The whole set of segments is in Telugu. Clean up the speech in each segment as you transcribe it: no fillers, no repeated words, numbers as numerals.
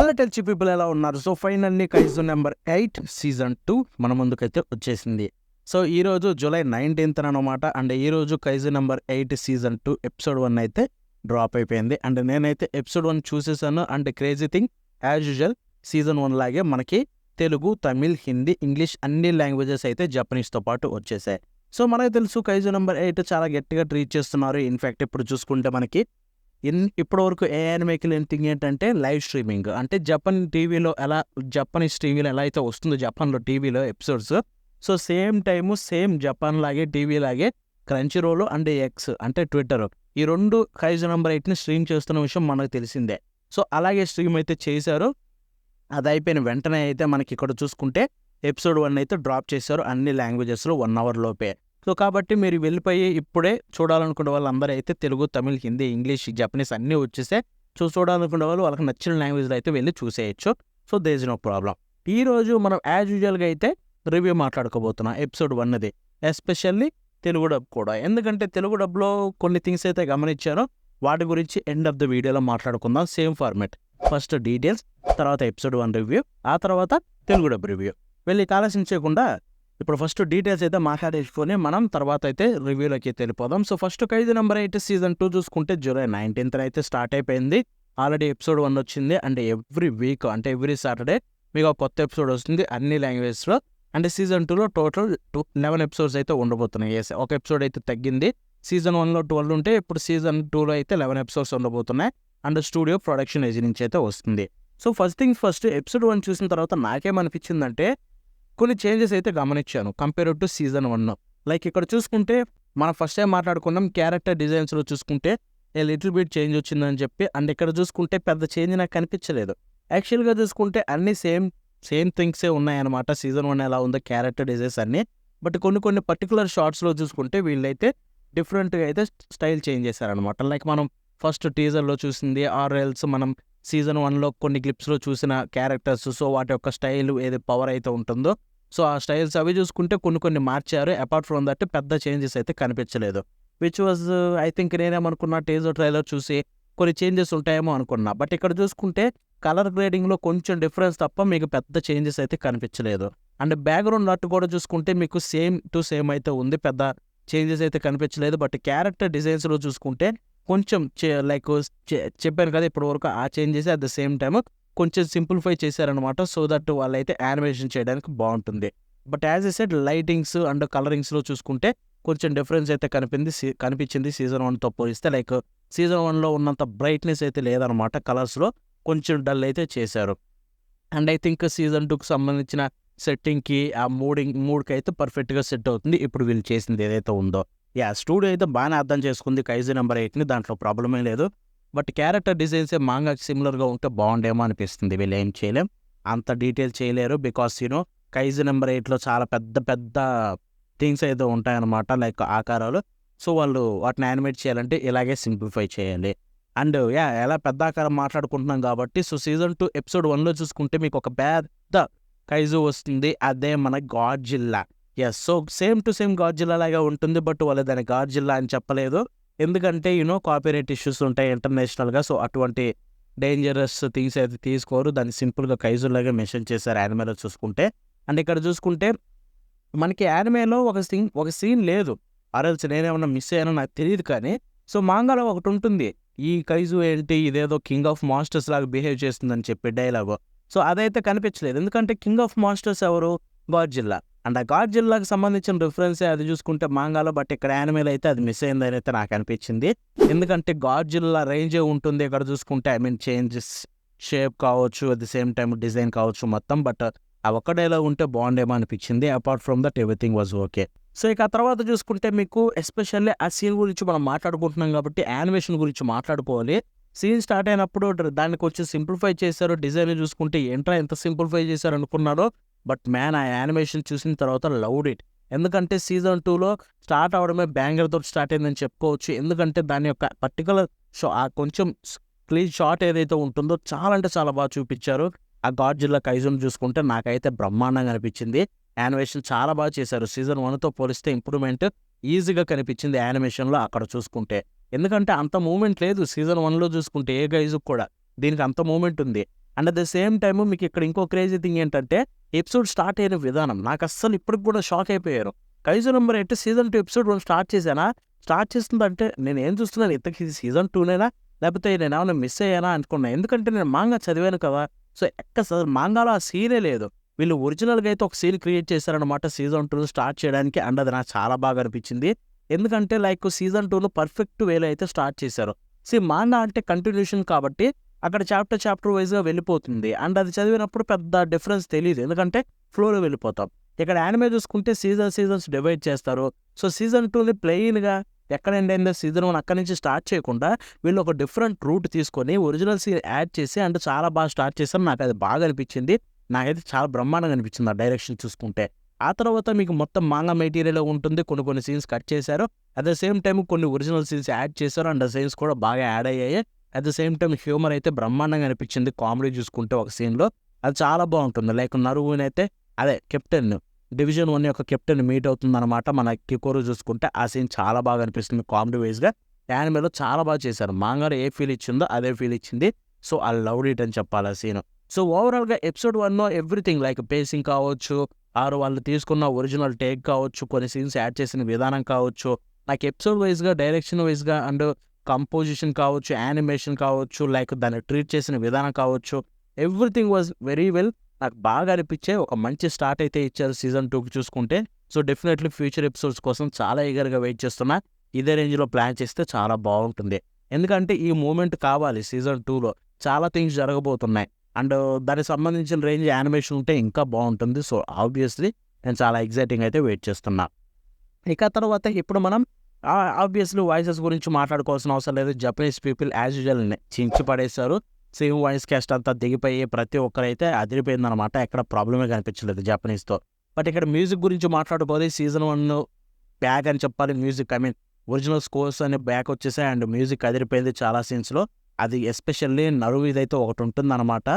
హలో టెల్చి పీపుల్ ఎలా ఉన్నారు? So finally kaiju number 8 season 2 మన ముందుకైతే వచ్చేసింది. సో ఈరోజు జూలై 19th అనమాట. అండ్ ఈరోజు కైజు నెంబర్ 8 సీజన్ 2 ఎపిసోడ్ 1 అయితే డ్రాప్ అయిపోయింది. అండ్ నేనైతే ఎపిసోడ్ 1 చూసేసాను. And crazy thing as usual season 1 లాగే మనకి తెలుగు, తమిళ్, హిందీ, ఇంగ్లీష్ అన్ని లాంగ్వేజెస్ అయితే జపనీస్తో పాటు వచ్చేసాయి. సో మనకు తెలుసు కైజు నెంబర్ 8 చాలా గట్టిగా ట్రీట్ చేస్తున్నారు. ఇన్ఫ్యాక్ట్ ఇప్పుడు చూసుకుంటే మనకి ఇప్పటివరకు ఏ యానిమేకి లేని థింగ్ ఏంటంటే లైవ్ స్ట్రీమింగ్. అంటే జపనీస్ టీవీలో ఎలా అయితే వస్తుందో జపాన్లో టీవీలో episodes, so same time same Japan లాగే టీవీ లాగే క్రంచీ రోల్ అండ్ ఎక్స్ అంటే ట్విట్టర్, ఈ రెండు కైజు నెంబర్ 8ని స్ట్రీమ్ చేస్తున్న విషయం మనకు తెలిసిందే. సో అలాగే స్ట్రీమ్ అయితే చేశారు. అది అయిపోయిన వెంటనే అయితే మనకి ఇక్కడ చూసుకుంటే ఎపిసోడ్ 1 అయితే డ్రాప్ చేశారు అన్ని లాంగ్వేజెస్లో 1 hour లోపే. సో కాబట్టి మీరు వెళ్ళిపోయి ఇప్పుడే చూడాలనుకునే వాళ్ళందరూ అయితే తెలుగు, తమిళ్, హిందీ, ఇంగ్లీష్, జపనీస్ అన్నీ వచ్చేసే. సో చూడాలనుకునే వాళ్ళు వాళ్ళకి నచ్చిన లాంగ్వేజ్లో అయితే వెళ్ళి చూసేయచ్చు. So there is no problem. ఈరోజు మనం యాజ్ యూజువల్గా అయితే రివ్యూ మాట్లాడుకోబోతున్నాం ఎపిసోడ్ 1ది, ఎస్పెషల్లీ తెలుగు డబ్ కూడా. ఎందుకంటే తెలుగు డబ్లో కొన్ని థింగ్స్ అయితే గమనించారో వాటి గురించి ఎండ్ ఆఫ్ ద వీడియోలో మాట్లాడుకుందాం. సేమ్ ఫార్మాట్, ఫస్ట్ డీటెయిల్స్, తర్వాత ఎపిసోడ్ 1 రివ్యూ, ఆ తర్వాత తెలుగు డబ్ రివ్యూ. వెళ్ళి ఆలోచించకుండా ఇప్పుడు ఫస్ట్ డీటెయిల్స్ అయితే మాట్లాడేసుకొని మనం తర్వాత అయితే రివ్యూలోకి వెళ్ళిపోదాం. So first kaiju number 8 season 2 చూసుకుంటే జూలై 19th అయితే స్టార్ట్ అయిపోయింది. ఆల్రెడీ ఎపిసోడ్ 1 వచ్చింది. అండ్ ఎవ్రీ వీక్ అంటే ఎవ్రీ సాటర్డే మీకు ఒక కొత్త ఎపిసోడ్ వస్తుంది అన్ని లాంగ్వేజెస్లో. అండ్ సీజన్ 2లో టోటల్ 11 ఎపిసోడ్స్ అయితే ఉండబోతున్నాయి. ఒక ఎపిసోడ్ అయితే తగ్గింది. సీజన్ 1లో 12 ఉంటే ఇప్పుడు సీజన్ 2లో అయితే 11 ఎపిసోడ్స్ ఉండబోతున్నాయి. అండ్ స్టూడియో ప్రొడక్షన్ ఏజెన్సీ నుంచి అయితే వస్తుంది. So first thing first episode 1 చూసిన తర్వాత నాకేమనిపించిందంటే కొన్ని చేంజెస్ అయితే గమనించాను కంపేర్ టు సీజన్ 1. లైక్ ఇక్కడ చూసుకుంటే మనం ఫస్ట్ టైం మాట్లాడుకున్నాం క్యారెక్టర్ డిజైన్స్లో చూసుకుంటే ఏ లిటిల్ బిట్ చేంజ్ వచ్చిందని చెప్పి. అండ్ ఇక్కడ చూసుకుంటే పెద్ద చేంజ్ నాకు కనిపించలేదు. యాక్చువల్గా చూసుకుంటే అన్నీ సేమ్ థింగ్సే ఉన్నాయన్నమాట. సీజన్ 1 ఎలా ఉందో క్యారెక్టర్ డిజైన్స్ అన్నీ. బట్ కొన్ని పర్టికులర్ షార్ట్స్లో చూసుకుంటే వీళ్ళైతే డిఫరెంట్గా అయితే స్టైల్ చేంజ్ చేశారనమాట. లైక్ మనం ఫస్ట్ టీజర్లో చూసింది ఆర్ఎల్స్ మనం సీజన్ 1లో కొన్ని క్లిప్స్లో చూసిన క్యారెక్టర్స్, సో వాటి యొక్క స్టైల్ ఏది పవర్ అయితే ఉంటుందో సో ఆ స్టైల్స్ అవి చూసుకుంటే కొన్ని మార్చారు. అపార్ట్ ఫ్రమ్ దట్ పెద్ద చేంజెస్ అయితే కనిపించలేదు. విచ్ వాజ్ ఐ థింక్ నేనేమనుకున్నా టీజర్ ట్రైలర్ చూసి కొన్ని చేంజెస్ ఉంటాయేమో అనుకున్నా. బట్ ఇక్కడ చూసుకుంటే కలర్ గ్రేడింగ్లో కొంచెం డిఫరెన్స్ తప్ప మీకు పెద్ద చేంజెస్ అయితే కనిపించలేదు. అండ్ బ్యాక్గ్రౌండ్ ఆర్ట్ కూడా చూసుకుంటే మీకు సేమ్ టు సేమ్ అయితే ఉంది, పెద్ద చేంజెస్ అయితే కనిపించలేదు. బట్ క్యారెక్టర్ డిజైన్స్లో చూసుకుంటే కొంచెం చెప్పాను కదా ఇప్పటి వరకు ఆ changes at the same time కొంచెం సింప్లిఫై చేశారనమాట. సో దట్ వాళ్ళైతే యానిమేషన్ చేయడానికి బాగుంటుంది. But as I said lightings and కలరింగ్స్లో చూసుకుంటే కొంచెం డిఫరెన్స్ అయితే కనిపించింది సీజన్ 1తో పోలిస్తే. లైక్ సీజన్ 1లో ఉన్నంత బ్రైట్నెస్ అయితే లేదనమాట, కలర్స్లో కొంచెం డల్ అయితే చేశారు. అండ్ ఐ థింక్ సీజన్ 2కి సంబంధించిన సెట్టింగ్కి ఆ మూడ్కి అయితే పర్ఫెక్ట్గా సెట్ అవుతుంది ఇప్పుడు వీళ్ళు చేసింది ఏదైతే ఉందో. స్టూడియో అయితే బాగానే అర్థం చేసుకుంది కైజు నెంబర్ 8ని, దాంట్లో ప్రాబ్లమే లేదు. బట్ క్యారెక్టర్ డిజైన్సే మాంగాకి సిమిలర్గా ఉంటే బాగుండేమో అనిపిస్తుంది. వీళ్ళు ఏం చేయలేం, అంత డీటెయిల్ చేయలేరు. బికాస్ కైజు నెంబర్ 8లో చాలా పెద్ద థింగ్స్ అయితే ఉంటాయన్నమాట, లైక్ ఆకారాలు. సో వాళ్ళు వాటిని యానిమేట్ చేయాలంటే ఇలాగే సింప్లిఫై చేయాలి. అండ్ ఎలా పెద్ద ఆకారం మాట్లాడుకుంటున్నాం కాబట్టి సో సీజన్ 2 ఎపిసోడ్ 1లో చూసుకుంటే మీకు ఒక పెద్ద కైజు వస్తుంది, అదే మన Godzilla. So same to same Godzilla లాగా ఉంటుంది. బట్ వాళ్ళు దాన్ని గాడ్జిల్లా అని చెప్పలేదు, ఎందుకంటే కాపీరైట్ ఇష్యూస్ ఉంటాయి ఇంటర్నేషనల్గా. సో అటువంటి డేంజరస్ థింగ్స్ అయితే తీసుకోరు, దాన్ని సింపుల్గా కైజులాగా మెన్షన్ చేశారు యానిమేలో చూసుకుంటే. అండ్ ఇక్కడ చూసుకుంటే మనకి యానిమేలో ఒక సీన్ లేదు, ఆర్ఎల్స్ నేనేమన్నా మిస్ అయ్యానో నాకు తెలియదు. కానీ సో మాంగాలో ఒకటి ఉంటుంది, ఈ కైజు ఏంటి ఇదేదో కింగ్ ఆఫ్ మాస్టర్స్ లాగా బిహేవ్ చేస్తుందని చెప్పి డైలాగు. సో అదైతే కనిపించలేదు, ఎందుకంటే కింగ్ ఆఫ్ మాస్టర్స్ ఎవరు? గాడ్జిల్లా. అండ్ ఆ గాడ్జిల్లాకి సంబంధించిన రిఫరెన్సే అది చూసుకుంటే మాంగాలో. బట్ ఇక్కడ యానిమేలో అయితే అది మిస్ అయిందని అయితే నాకు అనిపించింది. ఎందుకంటే గాడ్జిల్లా రేంజే ఉంటుంది ఇక్కడ చూసుకుంటే. చేంజెస్ షేప్ కావచ్చు, at the same time design కావచ్చు మొత్తం. బట్ ఆ ఒక్క డైలాగ్ ఉంటే బాగుండేమో అనిపించింది. Apart from that everything was okay. So ఇక ఆ తర్వాత చూసుకుంటే మీకు ఎస్పెషల్లీ ఆ సీన్ గురించి మనం మాట్లాడుకుంటున్నాం కాబట్టి యానిమేషన్ గురించి మాట్లాడుకోవాలి. సీన్ స్టార్ట్ అయినప్పుడు దాన్ని కొంచెం సింప్లిఫై చేశారు. డిజైన్ చూసుకుంటే ఏంట్రా ఎంత సింప్లిఫై చేశారు అనుకున్నారో. బట్ మ్యాన్ ఆ యానిమేషన్ చూసిన తర్వాత లవ్డ్ ఇట్. ఎందుకంటే సీజన్ 2లో స్టార్ట్ అవడమే బ్యాంగర్తో స్టార్ట్ అయిందని చెప్పుకోవచ్చు. ఎందుకంటే దాని యొక్క పర్టికులర్ ఆ కొంచెం క్లీన్ షాట్ ఏదైతే ఉంటుందో చాలా అంటే చాలా బాగా చూపించారు. ఆ గాడ్జిల్లా కైజును చూసుకుంటే నాకైతే బ్రహ్మాండంగా అనిపించింది. యానిమేషన్ చాలా బాగా చేశారు. సీజన్ 1తో పోలిస్తే ఇంప్రూవ్మెంట్ ఈజీగా కనిపించింది యానిమేషన్లో అక్కడ చూసుకుంటే. ఎందుకంటే అంత మూమెంట్ లేదు సీజన్ 1లో చూసుకుంటే ఏ గైజుకు కూడా, దీనికి అంత మూమెంట్ ఉంది. And at the same time మీకు ఇక్కడ ఇంకో క్రేజీ థింగ్ ఏంటంటే ఎపిసోడ్ స్టార్ట్ అయిన విధానం నాకు అస్సలు ఇప్పటికి కూడా షాక్ అయిపోయారు. Kaiju number 8 season 2 episode 1 start చేశానా, స్టార్ట్ చేస్తుందంటే నేను ఏం చూస్తున్నాను, ఇంతకీ ఇది సీజన్ 2నేనా లేకపోతే నేను ఏమైనా మిస్ అయ్యానా అనుకున్నా. ఎందుకంటే నేను మాంగా చదివాను కదా. సో అసలు మాంగాలో ఆ సీనే లేదు. వీళ్ళు ఒరిజినల్గా అయితే ఒక సీన్ క్రియేట్ చేశారనమాట సీజన్ 2 స్టార్ట్ చేయడానికి. అండ్ అది నాకు చాలా బాగా అనిపించింది. ఎందుకంటే లైక్ సీజన్ 2లో పర్ఫెక్ట్ వేలో అయితే స్టార్ట్ చేశారు. మాంగా అంటే కంటిన్యూషన్ కాబట్టి అక్కడ చాప్టర్ వైజ్గా వెళ్ళిపోతుంది. అండ్ అది చదివినప్పుడు పెద్ద డిఫరెన్స్ తెలియదు, ఎందుకంటే ఫ్లోలో వెళ్ళిపోతాం. ఇక్కడ యానిమే చూసుకుంటే సీజన్స్ డివైడ్ చేస్తారు. సో సీజన్ 2ని ప్లెయిన్గా ఎక్కడ ఎండ్ అయిందో సీజన్ 1 అక్కడి నుంచి స్టార్ట్ చేయకుండా వీళ్ళు ఒక డిఫరెంట్ రూట్ తీసుకొని ఒరిజినల్ సీన్ యాడ్ చేసి అంటే చాలా బాగా స్టార్ట్ చేశారు. నాకు అది బాగా అనిపించింది. నాకైతే చాలా బ్రహ్మాండంగా అనిపించింది ఆ డైరెక్షన్ చూసుకుంటే. ఆ తర్వాత మీకు మొత్తం మాంగా మెటీరియల్ ఉంటుంది, కొన్ని సీన్స్ కట్ చేశారు. అట్ ద సేమ్ టైం కొన్ని ఒరిజినల్ సీన్స్ యాడ్ చేశారు. అండ్ ఆ సీన్స్ కూడా బాగా యాడ్ అయ్యాయి. At the same time humour అయితే బ్రహ్మాండంగా అనిపించింది. కామెడీ చూసుకుంటే ఒక సీన్లో అది చాలా బాగుంటుంది. లైక్ నరువునైతే అదే కెప్టెన్ డివిజన్ 1 యొక్క కెప్టెన్ మీట్ అవుతుంది అనమాట. మన కికోరు చూసుకుంటే ఆ సీన్ చాలా బాగా అనిపిస్తుంది కామెడీ వైజ్గా. యానిమేలో చాలా బాగా చేశారు. మాంగాలో ఏ ఫీల్ ఇచ్చిందో అదే ఫీల్ ఇచ్చింది. సో ఐ లవ్డ్ ఇట్ అని చెప్పాలి ఆ సీన్. సో ఓవరాల్గా ఎపిసోడ్ 1లో ఎవ్రీథింగ్ లైక్ పేసింగ్ కావచ్చు, ఆరు వాళ్ళు తీసుకున్న ఒరిజినల్ టేక్ కావచ్చు, కొన్ని సీన్స్ యాడ్ చేసిన విధానం కావచ్చు, నాకు ఎపిసోడ్ వైజ్గా డైరెక్షన్ వైజ్గా అండ్ కంపోజిషన్ కావచ్చు, యానిమేషన్ కావచ్చు, లైక్ దాన్ని ట్రీట్ చేసిన విధానం కావచ్చు, ఎవ్రీథింగ్ వాజ్ వెరీ వెల్. నాకు బాగా అనిపించే ఒక మంచి స్టార్ట్ అయితే ఇచ్చారు సీజన్ 2కి చూసుకుంటే. సో డెఫినెట్లీ ఫ్యూచర్ ఎపిసోడ్స్ కోసం చాలా ఈగర్గా వెయిట్ చేస్తున్నా. ఇదే రేంజ్లో ప్లాన్ చేస్తే చాలా బాగుంటుంది. ఎందుకంటే ఈ మూమెంట్ కావాలి సీజన్ 2లో. చాలా థింగ్స్ జరగబోతున్నాయి. అండ్ దానికి సంబంధించిన రేంజ్ యానిమేషన్ ఉంటే ఇంకా బాగుంటుంది. సో ఆబ్వియస్లీ నేను చాలా ఎగ్జైటింగ్ అయితే వెయిట్ చేస్తున్నా. ఇక తర్వాత ఇప్పుడు మనం ఆబ్వియస్లీ వాయిసెస్ గురించి మాట్లాడుకోవాల్సిన అవసరం లేదు. జపనీస్ పీపుల్ యాజ్ యూజువల్ చించి పడేశారు. సేమ్ వాయిస్ క్యాస్ట్ అంతా దిగిపోయి ప్రతి ఒక్కరైతే అదిరిపోయిందనమాట. ఎక్కడ ప్రాబ్లమే కనిపించలేదు జపనీస్తో. బట్ ఇక్కడ మ్యూజిక్ గురించి మాట్లాడుకోవాలి. సీజన్ 1 బ్యాక్ అని చెప్పాలి. మ్యూజిక్ ఒరిజినల్ స్కోర్స్ అనే బ్యాక్ వచ్చేసాయి. అండ్ మ్యూజిక్ అదిరిపోయింది చాలా సీన్స్లో. అది ఎస్పెషల్లీ నరువు ఇదైతే ఒకటి ఉంటుందన్నమాట.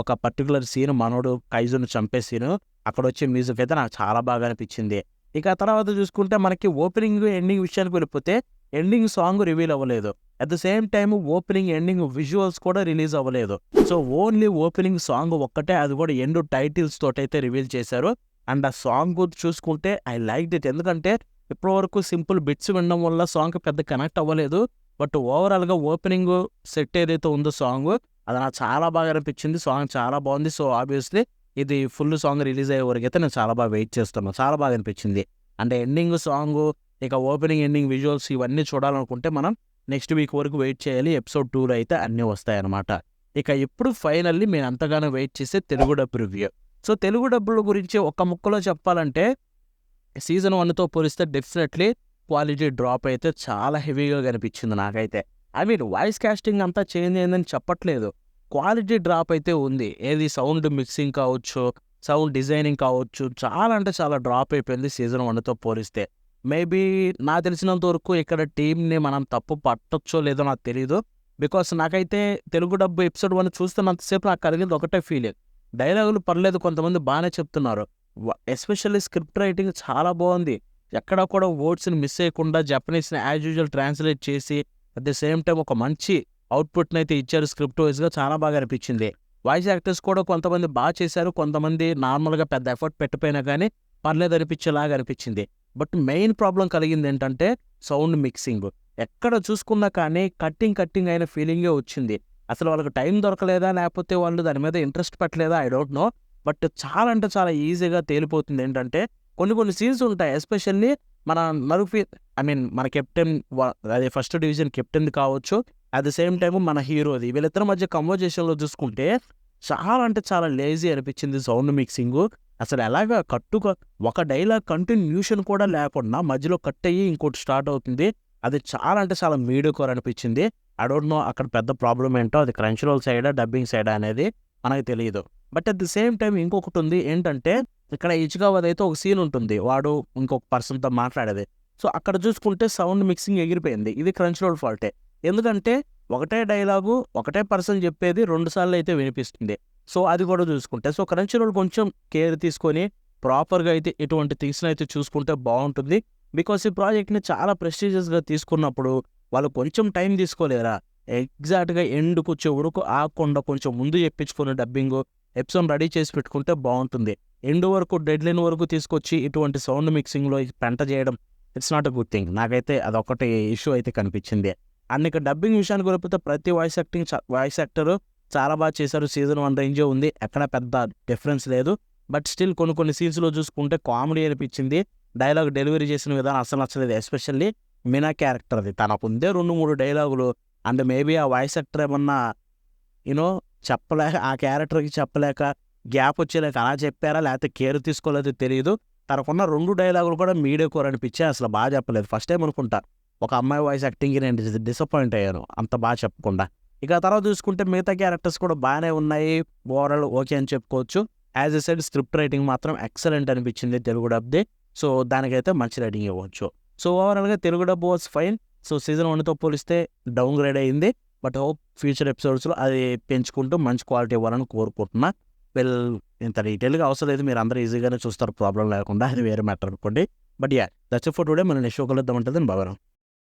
ఒక పర్టికులర్ సీన్ మనోడు కైజును చంపే సీను, అక్కడ వచ్చే మ్యూజిక్ అయితే నాకు చాలా బాగా అనిపించింది. ఇక తర్వాత చూసుకుంటే మనకి ఓపెనింగ్ ఎండింగ్ విషయానికి వెళ్ళిపోతే ఎండింగ్ సాంగ్ రివీల్ అవ్వలేదు. At the same time opening ending visuals కూడా రిలీజ్ అవ్వలేదు. సో ఓన్లీ ఓపెనింగ్ సాంగ్ ఒక్కటే, అది కూడా ఎండ్ టైటిల్స్ తోటైతే రివీల్ చేశారు. అండ్ ఆ సాంగ్ చూసుకుంటే ఐ లైక్ ఇట్. ఎందుకంటే ఇప్పటివరకు సింపుల్ బిట్స్ వినడం వల్ల సాంగ్ పెద్ద కనెక్ట్ అవ్వలేదు. బట్ ఓవరాల్గా ఓపెనింగ్ సెట్ ఏదైతే ఉందో సాంగ్ అది నాకు చాలా బాగా అనిపించింది. సాంగ్ చాలా బాగుంది. సో ఆబ్వియస్లీ ఇది ఫుల్ సాంగ్ రిలీజ్ అయ్యే వరకు అయితే నేను చాలా బాగా వెయిట్ చేస్తున్నాను. చాలా బాగా అనిపించింది. అంటే ఎండింగ్ సాంగ్, ఇక ఓపెనింగ్ ఎండింగ్ విజువల్స్ ఇవన్నీ చూడాలనుకుంటే మనం నెక్స్ట్ వీక్ వరకు వెయిట్ చేయాలి. ఎపిసోడ్ 2లో అయితే అన్నీ వస్తాయన్నమాట. ఇక ఇప్పుడు ఫైనల్లీ మేము ఎంతగానో వెయిట్ చేసే Telugu dub review. So Telugu డబ్బుల గురించి ఒక ముక్కలో చెప్పాలంటే సీజన్ 1తో పోలిస్తే డెఫినెట్లీ క్వాలిటీ డ్రాప్ అయితే చాలా హెవీగా కనిపించింది నాకైతే. ఐ మీన్ వాయిస్ కాస్టింగ్ అంతా చేంజ్ అయిందని చెప్పట్లేదు, క్వాలిటీ డ్రాప్ అయితే ఉంది. ఏది సౌండ్ మిక్సింగ్ కావచ్చు, సౌండ్ డిజైనింగ్ కావచ్చు, చాలా అంటే చాలా డ్రాప్ అయిపోయింది సీజన్ 1తో పోలిస్తే. మేబీ నాకు తెలిసినంత వరకు ఇక్కడ టీంని మనం తప్పు పట్టొచ్చో లేదో నాకు తెలీదు. బికాస్ నాకైతే తెలుగు డబ్బు ఎపిసోడ్ 1 చూస్తున్నంతసేపు నాకు కలిగింది ఒకటే ఫీలింగ్, డైలాగులు పర్లేదు, కొంతమంది బాగానే చెప్తున్నారు. ఎస్పెషల్లీ స్క్రిప్ట్ రైటింగ్ చాలా బాగుంది. ఎక్కడ కూడా వర్డ్స్ని మిస్ చేయకుండా జపనీస్ని యాజ్ యూజువల్ ట్రాన్స్లేట్ చేసి అట్ ద సేమ్ టైం ఒక మంచి అవుట్పుట్ని అయితే ఇచ్చారు. స్క్రిప్ట్ వైజ్గా చాలా బాగా అనిపించింది. వాయిస్ యాక్టర్స్ కూడా కొంతమంది బాగా చేశారు, కొంతమంది నార్మల్గా పెద్ద ఎఫర్ట్ పెట్టిపోయినా కానీ పర్లేదు అనిపించేలాగా అనిపించింది. బట్ మెయిన్ ప్రాబ్లం కలిగింది ఏంటంటే సౌండ్ మిక్సింగ్. ఎక్కడ చూసుకున్నా కానీ కట్టింగ్ అయిన ఫీలింగే వచ్చింది. అసలు వాళ్ళకి టైం దొరకలేదా లేకపోతే వాళ్ళు దాని మీద ఇంట్రెస్ట్ పెట్టలేదా ఐ డోంట్ నో. బట్ చాలా అంటే చాలా ఈజీగా తేలిపోతుంది. ఏంటంటే కొన్ని సీన్స్ ఉంటాయి, ఎస్పెషల్లీ మన నరుఫీ మన కెప్టెన్, అదే ఫస్ట్ డివిజన్ కెప్టెన్ కావచ్చు, అట్ ద సేమ్ టైం మన హీరోది, వీళ్ళిద్దరి మధ్య కన్వర్జేషన్లో చూసుకుంటే చాలా అంటే చాలా లేజీ అనిపించింది సౌండ్ మిక్సింగ్. అసలు ఎలాగా ఒక డైలాగ్ కంటిన్యూషన్ కూడా లేకుండా మధ్యలో కట్ అయ్యి ఇంకోటి స్టార్ట్ అవుతుంది. అది చాలా అంటే చాలా మీడియోకోర్ అనిపించింది. ఐ డోంట్ నో అక్కడ పెద్ద ప్రాబ్లం ఏంటో, అది క్రంచ్రోల్ సైడా డబ్బింగ్ సైడా అనేది మనకు తెలియదు. But at the same time ఇంకొకటి ఉంది ఏంటంటే, ఇక్కడ ఇచ్చుకావదైతే ఒక సీన్ ఉంటుంది, వాడు ఇంకొక పర్సన్తో మాట్లాడేది. సో అక్కడ చూసుకుంటే సౌండ్ మిక్సింగ్ ఎగిరిపోయింది. ఇది క్రంచ్రోల్ ఫాల్టే. ఎందుకంటే ఒకటే డైలాగు ఒకటే పర్సన్ చెప్పేది 2 సార్లు అయితే వినిపిస్తుంది. సో అది కూడా చూసుకుంటే సో క్రంచ్రోల్ కొంచెం కేర్ తీసుకొని ప్రాపర్గా అయితే ఇటువంటి థింగ్స్ని అయితే చూసుకుంటే బాగుంటుంది. బికాస్ ఈ ప్రాజెక్ట్ని చాలా ప్రెస్టీజియస్గా తీసుకున్నప్పుడు వాళ్ళు కొంచెం టైం తీసుకోలేరా, ఎగ్జాక్ట్గా ఎండ్కి వచ్చే వరకు ఆకుండా కొంచెం ముందు చెప్పించుకుని డబ్బింగ్ ఎపిసోడ్ రెడీ చేసి పెట్టుకుంటే బాగుంటుంది. ఎండ్ వరకు డెడ్ లైన్ వరకు తీసుకొచ్చి ఇటువంటి సౌండ్ మిక్సింగ్లో పెంట చేయడం it's not a good thing. నాకైతే అదొకటి ఇష్యూ అయితే కనిపించింది. అండ్ ఇక డబ్బింగ్ విషయానికి వస్తే ప్రతి వాయిస్ యాక్టర్ చాలా బాగా చేశారు. సీజన్ 1 రేంజే ఉంది, ఎక్కడ పెద్ద డిఫరెన్స్ లేదు. బట్ స్టిల్ కొన్ని సీన్స్లో చూసుకుంటే కామెడీ అనిపించింది. డైలాగ్ డెలివరీ చేసిన విధానం అసలు నచ్చలేదు. ఎస్పెషల్లీ మీనా క్యారెక్టర్ది తనకు ఉందే 2-3 డైలాగులు. అండ్ మేబీ ఆ వాయిస్ యాక్టర్ ఏమన్నా చెప్పలేక ఆ క్యారెక్టర్కి చెప్పలేక గ్యాప్ వచ్చేలేక అలా చెప్పారా, లేకపోతే కేర్ తీసుకోలేదో తెలియదు. తనకున్న 2 డైలాగులు కూడా మీడియా కోర్ అనిపించే అసలు బాగా చెప్పలేదు. ఫస్ట్ టైం అనుకుంటా ఒక అమ్మాయి వాయిస్ యాక్టింగ్కి నేను డిసప్పాయింట్ అయ్యాను, అంత బాగా చెప్పకుండా. ఇక తర్వాత చూసుకుంటే మిగతా క్యారెక్టర్స్ కూడా బాగానే ఉన్నాయి, ఓవరాల్ ఓకే అని చెప్పుకోవచ్చు. As a side script writing మాత్రం ఎక్సలెంట్ అనిపించింది తెలుగు డబ్ది. సో దానికైతే మంచి రైటింగ్ ఇవ్వచ్చు. సో ఓవరాల్గా Telugu dub was fine. So season 1తో పోలిస్తే డౌన్ గ్రేడ్ అయింది. బట్ హోప్ ఫ్యూచర్ ఎపిసోడ్స్లో అది పెంచుకుంటూ మంచి క్వాలిటీ ఇవ్వాలని కోరుకుంటున్నా. ఇంత డీటెయిల్గా అవసరం లేదు, మీరు అందరూ ఈజీగానే చూస్తారు ప్రాబ్లం లేకుండా, అది వేరే మ్యాటర్ అనుకోండి. But that's it for today. మనం నెక్స్ట్ షో కలుద్దాం ఉంటుంది. బాగా